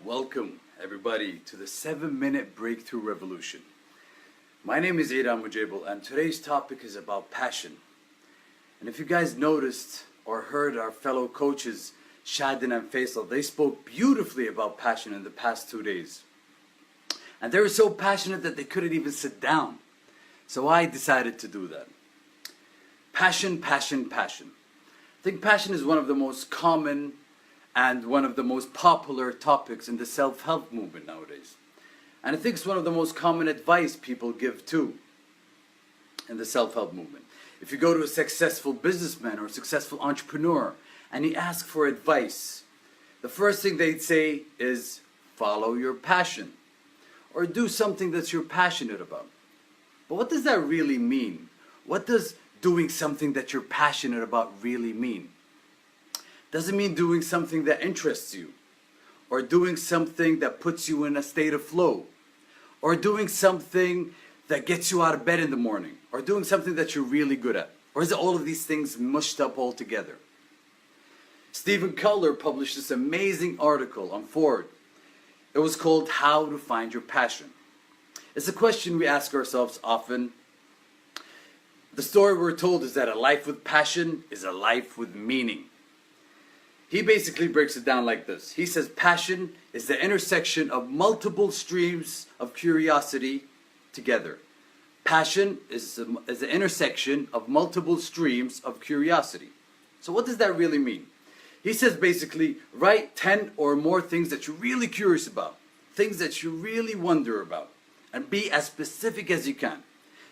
Welcome, everybody, to the 7-Minute Breakthrough Revolution. My name is Eid Almujaibel, and today's topic is about passion. And if you guys noticed or heard our fellow coaches, Shadin and Faisal, they spoke beautifully about passion in the past 2 days. And they were so passionate that they couldn't even sit down. So I decided to do that. Passion, passion, passion. I think passion is one of the most common and one of the most popular topics in the self-help movement nowadays. And I think it's one of the most common advice people give too in the self-help movement. If you go to a successful businessman or a successful entrepreneur and you ask for advice, the first thing they'd say is follow your passion or do something that you're passionate about. But what does that really mean? What does doing something that you're passionate about really mean? Does it mean doing something that interests you? Or doing something that puts you in a state of flow? Or doing something that gets you out of bed in the morning? Or doing something that you're really good at? Or is it all of these things mushed up all together? Stephen Cutler published this amazing article on Ford. It was called How to Find Your Passion. It's a question we ask ourselves often. The story we're told is that a life with passion is a life with meaning. He basically breaks it down like this. He says passion is the intersection of multiple streams of curiosity together. Passion is the intersection of multiple streams of curiosity. So what does that really mean? He says basically write 10 or more things that you're really curious about. Things that you really wonder about. And be as specific as you can.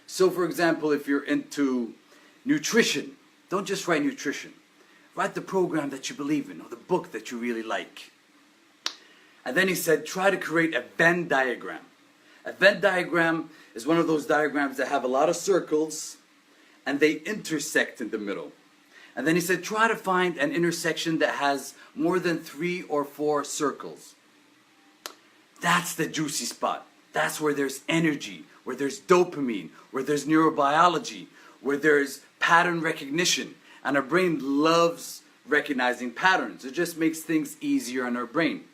So for example, if you're into nutrition, don't just write nutrition. Write the program that you believe in or the book that you really like. And then he said, try to create a Venn diagram. A Venn diagram is one of those diagrams that have a lot of circles and they intersect in the middle. And then he said, try to find an intersection that has more than 3 or 4 circles. That's the juicy spot. That's where there's energy, where there's dopamine, where there's neurobiology, where there's pattern recognition. And our brain loves recognizing patterns. It just makes things easier on our brain.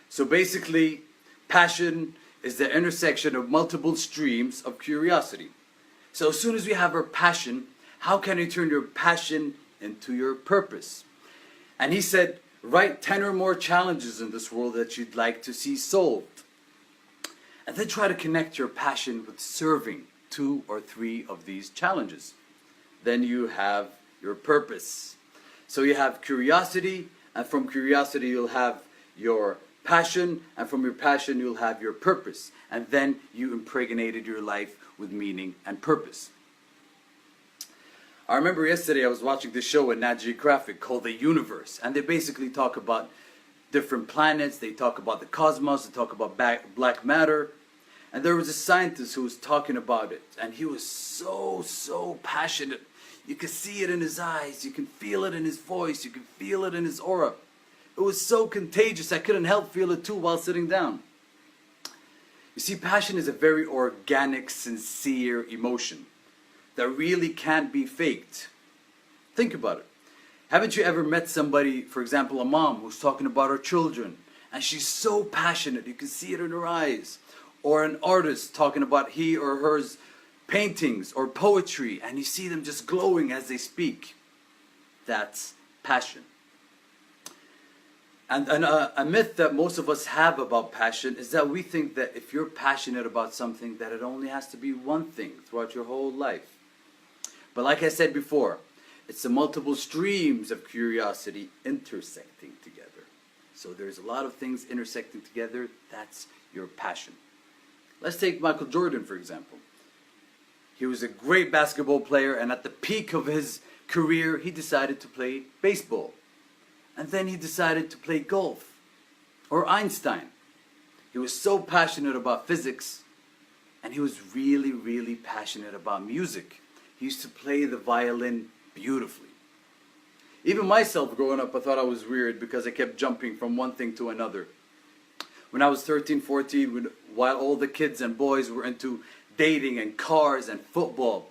So basically, passion is the intersection of multiple streams of curiosity. So as soon as we have our passion, how can you turn your passion into your purpose? And he said, write 10 or more challenges in this world that you'd like to see solved. And then try to connect your passion with serving 2 or 3 of these challenges. Then you have your purpose. So you have curiosity, and from curiosity you'll have your passion, and from your passion you'll have your purpose. And then you impregnated your life with meaning and purpose. I remember yesterday I was watching this show in Nat Geographic called The Universe, and they basically talk about different planets, they talk about the cosmos, they talk about black matter. And there was a scientist who was talking about it, and he was so passionate. You could see it in his eyes, you can feel it in his voice, you can feel it in his aura. It was so contagious, I couldn't help feel it too while sitting down. You see, passion is a very organic, sincere emotion that really can't be faked. Think about it. Haven't you ever met somebody, for example a mom, who's talking about her children, and she's so passionate, you can see it in her eyes. Or an artist talking about he or hers paintings or poetry, and you see them just glowing as they speak. That's passion. And a myth that most of us have about passion is that we think that if you're passionate about something, that it only has to be one thing throughout your whole life. But like I said before, it's the multiple streams of curiosity intersecting together. So there's a lot of things intersecting together. That's your passion. Let's take Michael Jordan, for example. He was a great basketball player, and at the peak of his career, he decided to play baseball. And then he decided to play golf. Or Einstein. He was so passionate about physics, and he was really passionate about music. He used to play the violin beautifully. Even myself, growing up, I thought I was weird because I kept jumping from one thing to another. When I was 13, 14, while all the kids and boys were into dating and cars and football,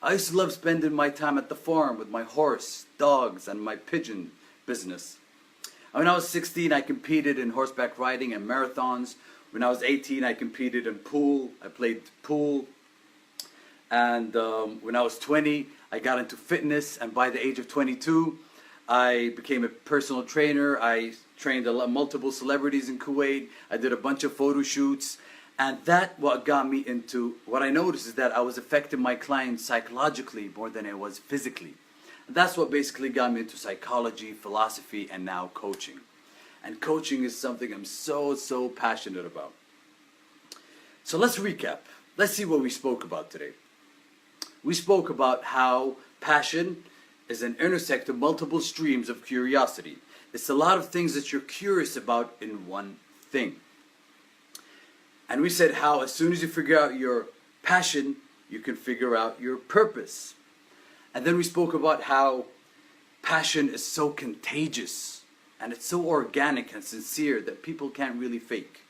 I used to love spending my time at the farm with my horse, dogs, and my pigeon business. When I was 16, I competed in horseback riding and marathons. When I was 18, I competed in pool. I played pool. And when I was 20, I got into fitness. And by the age of 22, I became a personal trainer. I trained multiple celebrities in Kuwait. I did a bunch of photo shoots. And what got me into, what I noticed is that I was affecting my clients psychologically more than I was physically. And that's what basically got me into psychology, philosophy, and now coaching. And coaching is something I'm so passionate about. So let's recap. Let's see what we spoke about today. We spoke about how passion is an intersect of multiple streams of curiosity. It's a lot of things that you're curious about in one thing. And we said how as soon as you figure out your passion, you can figure out your purpose. And then we spoke about how passion is so contagious and it's so organic and sincere that people can't really fake.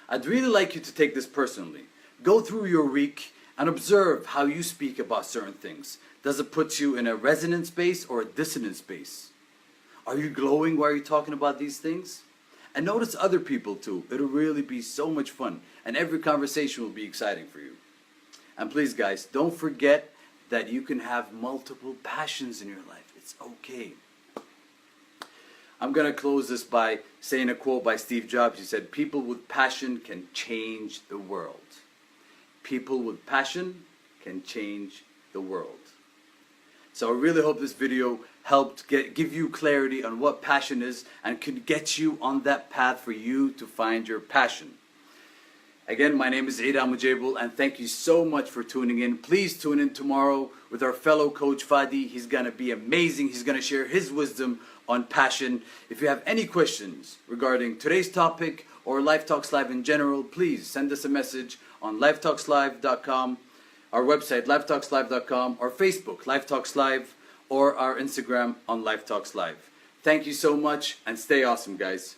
I'd really like you to take this personally. Go through your week and observe how you speak about certain things. Does it put you in a resonant space or a dissonant space? Are you glowing while you're talking about these things? And notice other people too. It'll really be so much fun. And every conversation will be exciting for you. And please guys, don't forget that you can have multiple passions in your life. It's okay. I'm going to close this by saying a quote by Steve Jobs. He said, "People with passion can change the world." People with passion can change the world. So I really hope this video helped give you clarity on what passion is and can get you on that path for you to find your passion. Again, my name is Eid Almujaibel and thank you so much for tuning in. Please tune in tomorrow with our fellow coach Fadi. He's going to be amazing. He's going to share his wisdom on passion. If you have any questions regarding today's topic or Life Talks Live in general, please send us a message on lifetalkslive.com, our website lifetalkslive.com, or Facebook Life Talks Live, or our Instagram on Life Talks Live. Thank you so much and stay awesome, guys.